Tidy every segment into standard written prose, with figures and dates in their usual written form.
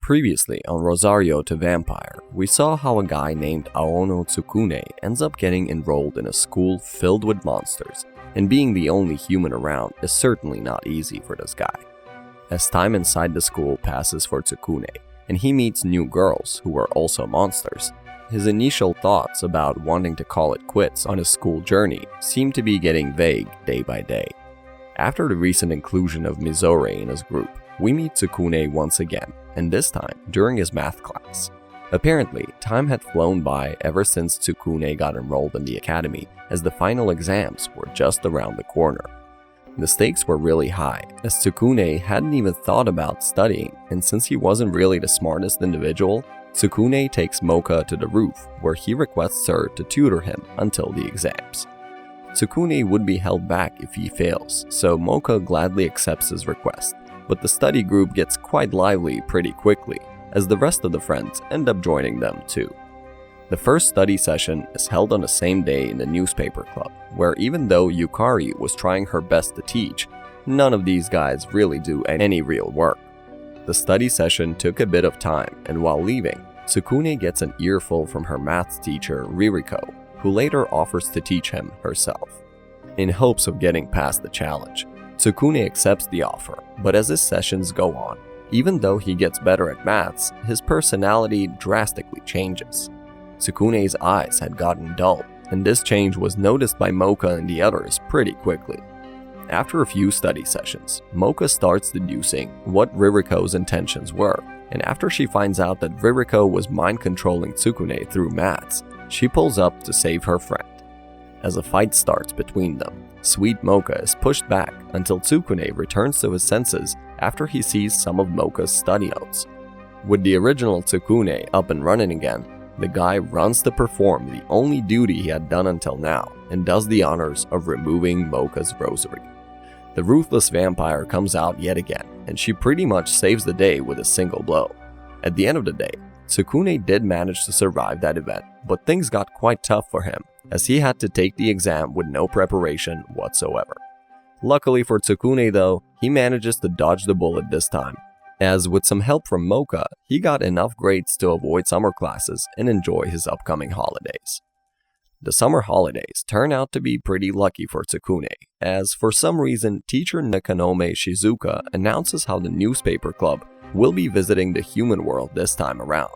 Previously on Rosario to Vampire, we saw how a guy named Aono Tsukune ends up getting enrolled in a school filled with monsters, and being the only human around is certainly not easy for this guy. As time inside the school passes for Tsukune, and he meets new girls who are also monsters, his initial thoughts about wanting to call it quits on his school journey seem to be getting vague day by day. After the recent inclusion of Mizore in his group, we meet Tsukune once again, and this time during his math class. Apparently, time had flown by ever since Tsukune got enrolled in the academy, as the final exams were just around the corner. The stakes were really high, as Tsukune hadn't even thought about studying, and since he wasn't really the smartest individual, Tsukune takes Mocha to the roof, where he requests her to tutor him until the exams. Tsukune would be held back if he fails, so Mocha gladly accepts his request. But the study group gets quite lively pretty quickly, as the rest of the friends end up joining them too. The first study session is held on the same day in the newspaper club, where even though Yukari was trying her best to teach, none of these guys really do any real work. The study session took a bit of time, and while leaving, Tsukune gets an earful from her maths teacher Ririko, who later offers to teach him herself. In hopes of getting past the challenge, Tsukune accepts the offer, but as his sessions go on, even though he gets better at maths, his personality drastically changes. Tsukune's eyes had gotten dull, and this change was noticed by Mocha and the others pretty quickly. After a few study sessions, Mocha starts deducing what Ririko's intentions were, and after she finds out that Ririko was mind-controlling Tsukune through maths, she pulls up to save her friend. As a fight starts between them, Sweet Mocha is pushed back until Tsukune returns to his senses after he sees some of Mocha's study notes. With the original Tsukune up and running again, the guy runs to perform the only duty he had done until now and does the honors of removing Mocha's rosary. The ruthless vampire comes out yet again, and she pretty much saves the day with a single blow. At the end of the day, Tsukune did manage to survive that event, but things got quite tough for him, as he had to take the exam with no preparation whatsoever. Luckily for Tsukune though, he manages to dodge the bullet this time, as with some help from Mocha, he got enough grades to avoid summer classes and enjoy his upcoming holidays. The summer holidays turn out to be pretty lucky for Tsukune, as for some reason teacher Nakanome Shizuka announces how the newspaper club will be visiting the human world this time around.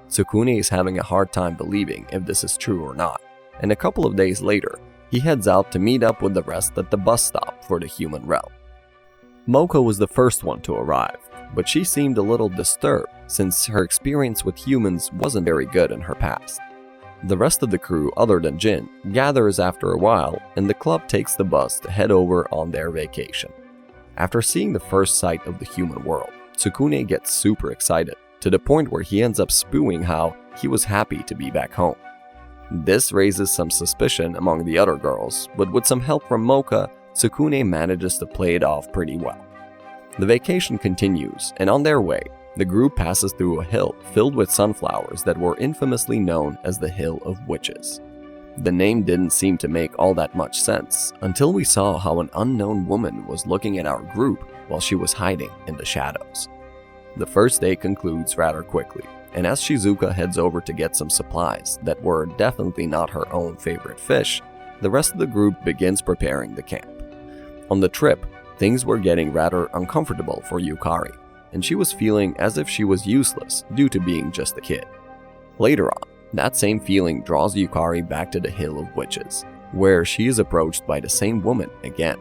Tsukune is having a hard time believing if this is true or not, and a couple of days later, he heads out to meet up with the rest at the bus stop for the human realm. Mocha was the first one to arrive, but she seemed a little disturbed since her experience with humans wasn't very good in her past. The rest of the crew, other than Jin, gathers after a while, and the club takes the bus to head over on their vacation. After seeing the first sight of the human world, Tsukune gets super excited, to the point where he ends up spewing how he was happy to be back home. This raises some suspicion among the other girls, but with some help from Mocha, Tsukune manages to play it off pretty well. The vacation continues, and on their way, the group passes through a hill filled with sunflowers that were infamously known as the Hill of Witches. The name didn't seem to make all that much sense until we saw how an unknown woman was looking at our group while she was hiding in the shadows. The first day concludes rather quickly, and as Shizuka heads over to get some supplies that were definitely not her own favorite fish, the rest of the group begins preparing the camp. On the trip, things were getting rather uncomfortable for Yukari, and she was feeling as if she was useless due to being just a kid. Later on, that same feeling draws Yukari back to the Hill of Witches, where she is approached by the same woman again.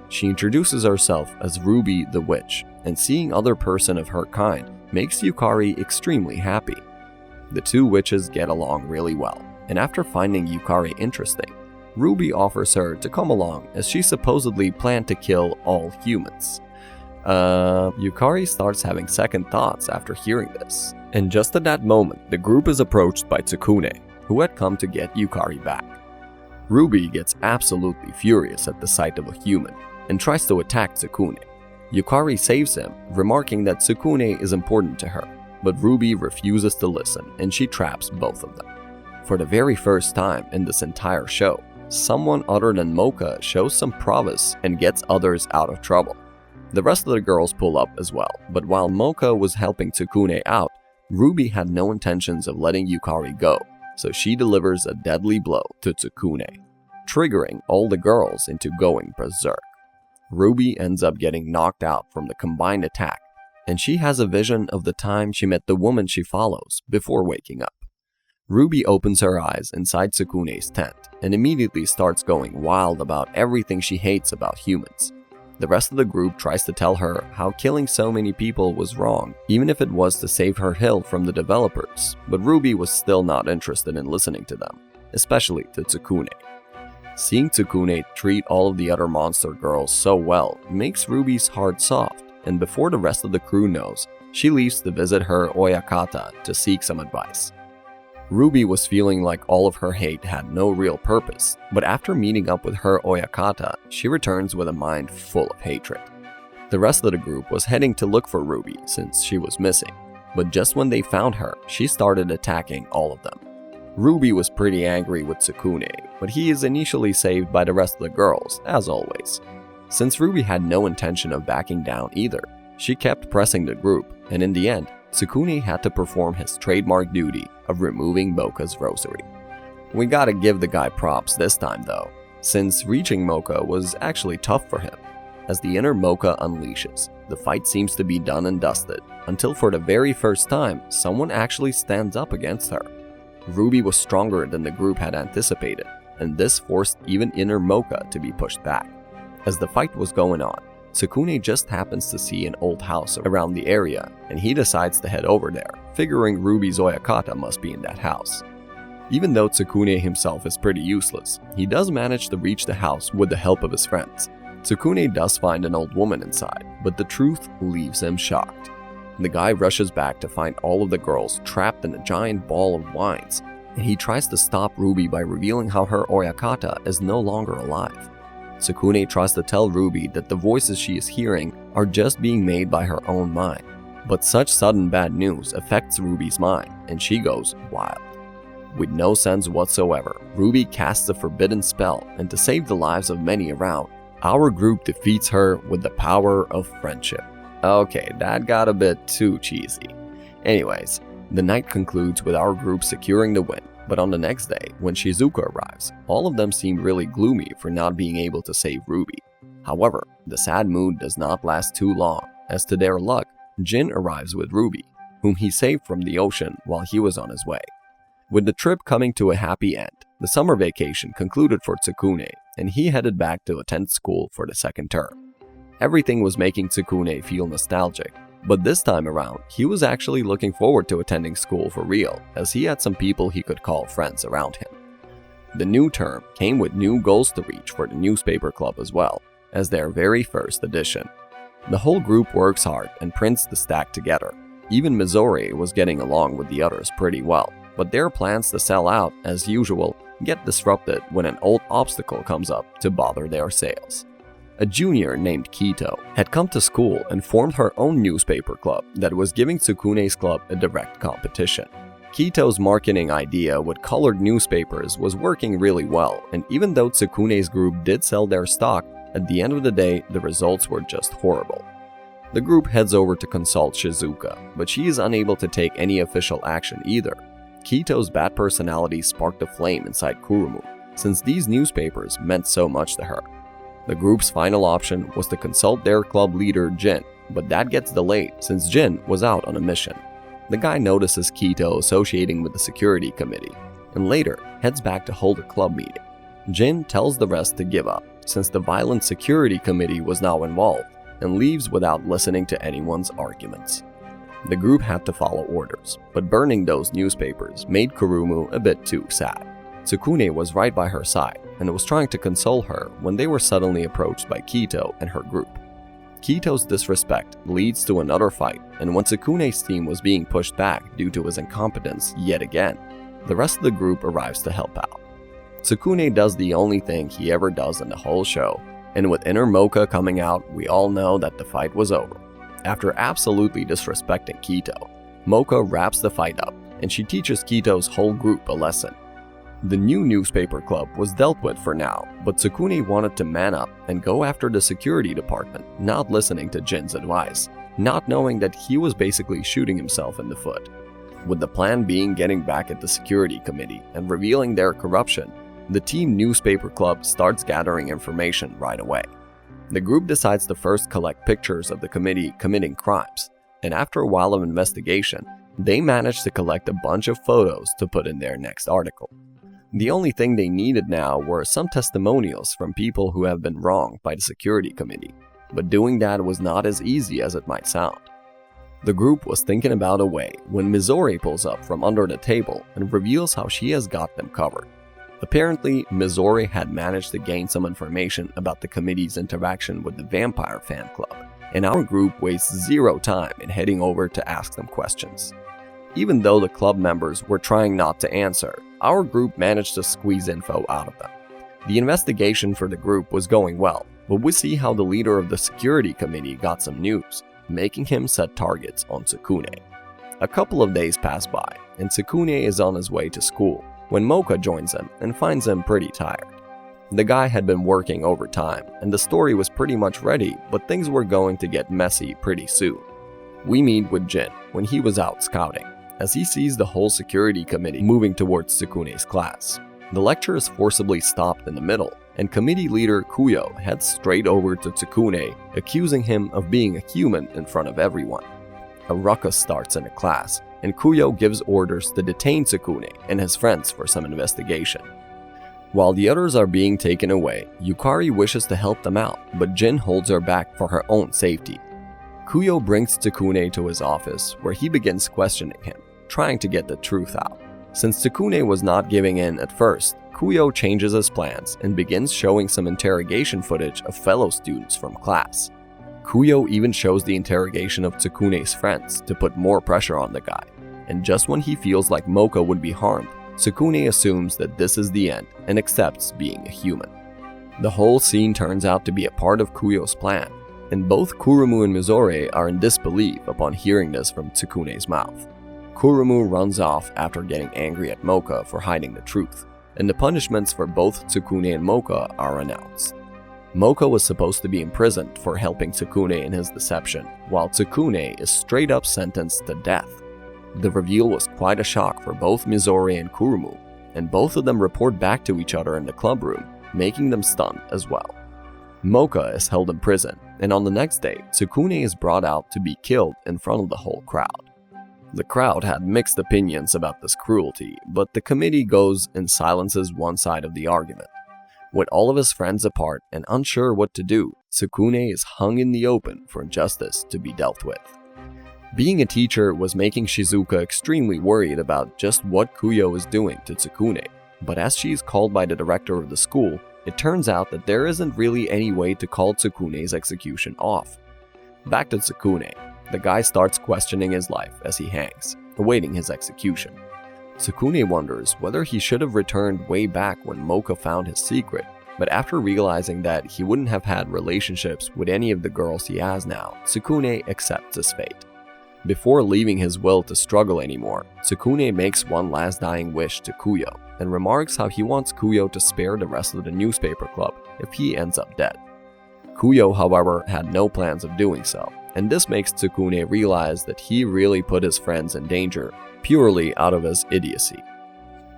She introduces herself as Ruby the Witch, and seeing other person of her kind makes Yukari extremely happy. The two witches get along really well, and after finding Yukari interesting, Ruby offers her to come along as she supposedly planned to kill all humans. Yukari starts having second thoughts after hearing this, and just at that moment, the group is approached by Tsukune, who had come to get Yukari back. Ruby gets absolutely furious at the sight of a human, and tries to attack Tsukune. Yukari saves him, remarking that Tsukune is important to her, but Ruby refuses to listen and she traps both of them. For the very first time in this entire show, someone other than Mocha shows some prowess and gets others out of trouble. The rest of the girls pull up as well, but while Mocha was helping Tsukune out, Ruby had no intentions of letting Yukari go, so she delivers a deadly blow to Tsukune, triggering all the girls into going berserk. Ruby ends up getting knocked out from the combined attack, and she has a vision of the time she met the woman she follows before waking up. Ruby opens her eyes inside Tsukune's tent and immediately starts going wild about everything she hates about humans. The rest of the group tries to tell her how killing so many people was wrong, even if it was to save her hill from the developers, but Ruby was still not interested in listening to them, especially to Tsukune. Seeing Tsukune treat all of the other monster girls so well makes Ruby's heart soft, and before the rest of the crew knows, she leaves to visit her Oyakata to seek some advice. Ruby was feeling like all of her hate had no real purpose, but after meeting up with her Oyakata, she returns with a mind full of hatred. The rest of the group was heading to look for Ruby since she was missing, but just when they found her, she started attacking all of them. Ruby was pretty angry with Tsukune, but he is initially saved by the rest of the girls, as always. Since Ruby had no intention of backing down either, she kept pressing the group, and in the end, Tsukune had to perform his trademark duty of removing Mocha's rosary. We gotta give the guy props this time though, since reaching Mocha was actually tough for him. As the inner Mocha unleashes, the fight seems to be done and dusted, until for the very first time, someone actually stands up against her. Ruby was stronger than the group had anticipated, and this forced even inner Mocha to be pushed back. As the fight was going on, Tsukune just happens to see an old house around the area, and he decides to head over there, figuring Ruby's Oyakata must be in that house. Even though Tsukune himself is pretty useless, he does manage to reach the house with the help of his friends. Tsukune does find an old woman inside, but the truth leaves him shocked. The guy rushes back to find all of the girls trapped in a giant ball of vines, and he tries to stop Ruby by revealing how her Oyakata is no longer alive. Tsukune tries to tell Ruby that the voices she is hearing are just being made by her own mind, but such sudden bad news affects Ruby's mind, and she goes wild. With no sense whatsoever, Ruby casts a forbidden spell, and to save the lives of many around, our group defeats her with the power of friendship. Okay, that got a bit too cheesy. Anyways, the night concludes with our group securing the win. But on the next day, when Shizuka arrives, all of them seem really gloomy for not being able to save Ruby. However, the sad mood does not last too long, as to their luck, Jin arrives with Ruby, whom he saved from the ocean while he was on his way. With the trip coming to a happy end, the summer vacation concluded for Tsukune, and he headed back to attend school for the second term. Everything was making Tsukune feel nostalgic, but this time around, he was actually looking forward to attending school for real, as he had some people he could call friends around him. The new term came with new goals to reach for the newspaper club as well, as their very first edition. The whole group works hard and prints the stack together. Even Mizore was getting along with the others pretty well, but their plans to sell out, as usual, get disrupted when an old obstacle comes up to bother their sales. A junior named Kito had come to school and formed her own newspaper club that was giving Tsukune's club a direct competition. Kito's marketing idea with colored newspapers was working really well, and even though Tsukune's group did sell their stock, at the end of the day, the results were just horrible. The group heads over to consult Shizuka, but she is unable to take any official action either. Kito's bad personality sparked a flame inside Kurumu, since these newspapers meant so much to her. The group's final option was to consult their club leader Jin, but that gets delayed since Jin was out on a mission. The guy notices Kito associating with the security committee, and later heads back to hold a club meeting. Jin tells the rest to give up, since the violent security committee was now involved, and leaves without listening to anyone's arguments. The group had to follow orders, but burning those newspapers made Kurumu a bit too sad. Tsukune was right by her side and was trying to console her when they were suddenly approached by Kito and her group. Kito's disrespect leads to another fight, and when Tsukune's team was being pushed back due to his incompetence yet again, the rest of the group arrives to help out. Tsukune does the only thing he ever does in the whole show, and with inner Mocha coming out, we all know that the fight was over. After absolutely disrespecting Kito, Mocha wraps the fight up, and she teaches Kito's whole group a lesson. The new newspaper club was dealt with for now, but Tsukune wanted to man up and go after the security department, not listening to Jin's advice, not knowing that he was basically shooting himself in the foot. With the plan being getting back at the security committee and revealing their corruption, the team newspaper club starts gathering information right away. The group decides to first collect pictures of the committee committing crimes, and after a while of investigation, they manage to collect a bunch of photos to put in their next article. The only thing they needed now were some testimonials from people who have been wronged by the security committee, but doing that was not as easy as it might sound. The group was thinking about a way when Mizore pulls up from under the table and reveals how she has got them covered. Apparently, Mizore had managed to gain some information about the committee's interaction with the vampire fan club, and our group wastes zero time in heading over to ask them questions. Even though the club members were trying not to answer, our group managed to squeeze info out of them. The investigation for the group was going well, but we see how the leader of the security committee got some news, making him set targets on Tsukune. A couple of days pass by, and Tsukune is on his way to school when Mocha joins him and finds him pretty tired. The guy had been working overtime, and the story was pretty much ready, but things were going to get messy pretty soon. We meet with Jin when he was out scouting, as he sees the whole security committee moving towards Tsukune's class. The lecture is forcibly stopped in the middle, and committee leader Kuyo heads straight over to Tsukune, accusing him of being a human in front of everyone. A ruckus starts in the class, and Kuyo gives orders to detain Tsukune and his friends for some investigation. While the others are being taken away, Yukari wishes to help them out, but Jin holds her back for her own safety. Kuyo brings Tsukune to his office, where he begins questioning him, trying to get the truth out. Since Tsukune was not giving in at first, Kuyo changes his plans and begins showing some interrogation footage of fellow students from class. Kuyo even shows the interrogation of Tsukune's friends to put more pressure on the guy, and just when he feels like Mocha would be harmed, Tsukune assumes that this is the end and accepts being a human. The whole scene turns out to be a part of Kuyo's plan, and both Kurumu and Mizore are in disbelief upon hearing this from Tsukune's mouth. Kurumu runs off after getting angry at Mocha for hiding the truth, and the punishments for both Tsukune and Mocha are announced. Mocha was supposed to be imprisoned for helping Tsukune in his deception, while Tsukune is straight up sentenced to death. The reveal was quite a shock for both Mizore and Kurumu, and both of them report back to each other in the club room, making them stunned as well. Mocha is held in prison, and on the next day, Tsukune is brought out to be killed in front of the whole crowd. The crowd had mixed opinions about this cruelty, but the committee goes and silences one side of the argument. With all of his friends apart and unsure what to do, Tsukune is hung in the open for justice to be dealt with. Being a teacher was making Shizuka extremely worried about just what Kuyo is doing to Tsukune, but as she is called by the director of the school, it turns out that there isn't really any way to call Tsukune's execution off. Back to Tsukune, the guy starts questioning his life as he hangs, awaiting his execution. Tsukune wonders whether he should have returned way back when Mocha found his secret, but after realizing that he wouldn't have had relationships with any of the girls he has now, Tsukune accepts his fate. Before leaving his will to struggle anymore, Tsukune makes one last dying wish to Kuyo, and remarks how he wants Kuyo to spare the rest of the newspaper club if he ends up dead. Kuyo, however, had no plans of doing so, and this makes Tsukune realize that he really put his friends in danger purely out of his idiocy.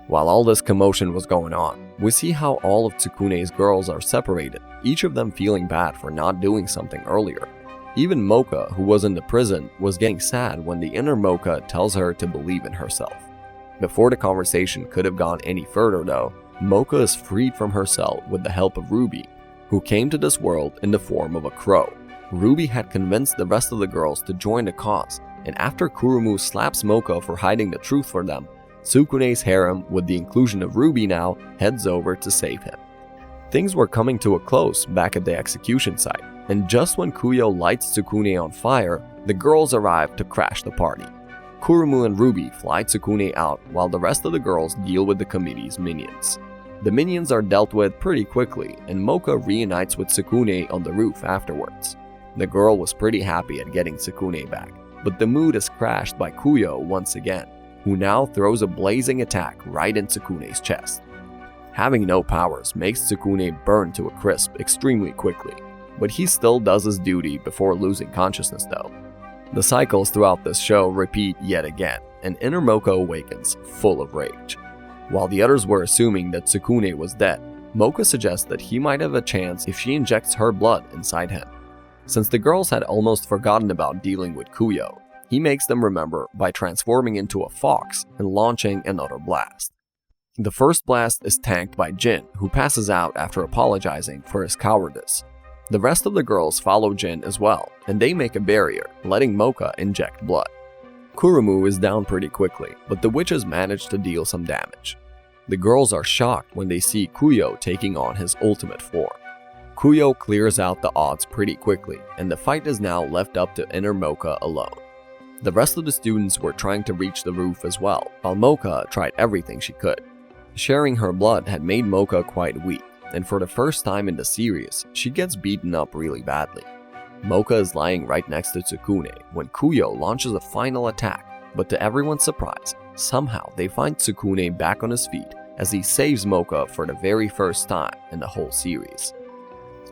While all this commotion was going on, we see how all of Tsukune's girls are separated, each of them feeling bad for not doing something earlier. Even Mocha, who was in the prison, was getting sad when the inner Mocha tells her to believe in herself. Before the conversation could have gone any further though, Mocha is freed from her cell with the help of Ruby, who came to this world in the form of a crow. Ruby had convinced the rest of the girls to join the cause, and after Kurumu slaps Mocha for hiding the truth for them, Tsukune's harem, with the inclusion of Ruby now, heads over to save him. Things were coming to a close back at the execution site, and just when Kuyo lights Tsukune on fire, the girls arrive to crash the party. Kurumu and Ruby fly Tsukune out while the rest of the girls deal with the committee's minions. The minions are dealt with pretty quickly, and Mocha reunites with Tsukune on the roof afterwards. The girl was pretty happy at getting Tsukune back, but the mood is crashed by Kuyo once again, who now throws a blazing attack right in Tsukune's chest. Having no powers makes Tsukune burn to a crisp extremely quickly, but he still does his duty before losing consciousness though. The cycles throughout this show repeat yet again, and inner Mocha awakens, full of rage. While the others were assuming that Tsukune was dead, Mocha suggests that he might have a chance if she injects her blood inside him. Since the girls had almost forgotten about dealing with Kuyo, he makes them remember by transforming into a fox and launching another blast. The first blast is tanked by Jin, who passes out after apologizing for his cowardice. The rest of the girls follow Jin as well, and they make a barrier, letting Mocha inject blood. Kurumu is down pretty quickly, but the witches manage to deal some damage. The girls are shocked when they see Kuyo taking on his ultimate form. Kuyo clears out the odds pretty quickly, and the fight is now left up to inner Mocha alone. The rest of the students were trying to reach the roof as well, while Mocha tried everything she could. Sharing her blood had made Mocha quite weak, and for the first time in the series, she gets beaten up really badly. Mocha is lying right next to Tsukune when Kuyo launches a final attack, but to everyone's surprise, somehow they find Tsukune back on his feet as he saves Mocha for the very first time in the whole series.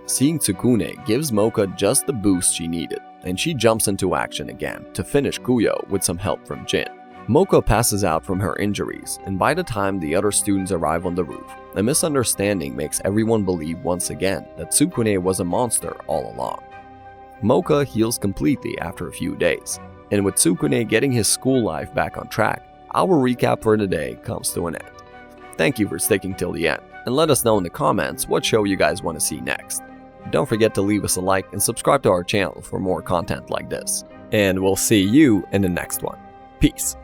Seeing Tsukune gives Mocha just the boost she needed, and she jumps into action again to finish Kuyo with some help from Jin. Mocha passes out from her injuries, and by the time the other students arrive on the roof, a misunderstanding makes everyone believe once again that Tsukune was a monster all along. Mocha heals completely after a few days, and with Tsukune getting his school life back on track, our recap for the day comes to an end. Thank you for sticking till the end, and let us know in the comments what show you guys want to see next. Don't forget to leave us a like and subscribe to our channel for more content like this. And we'll see you in the next one. Peace.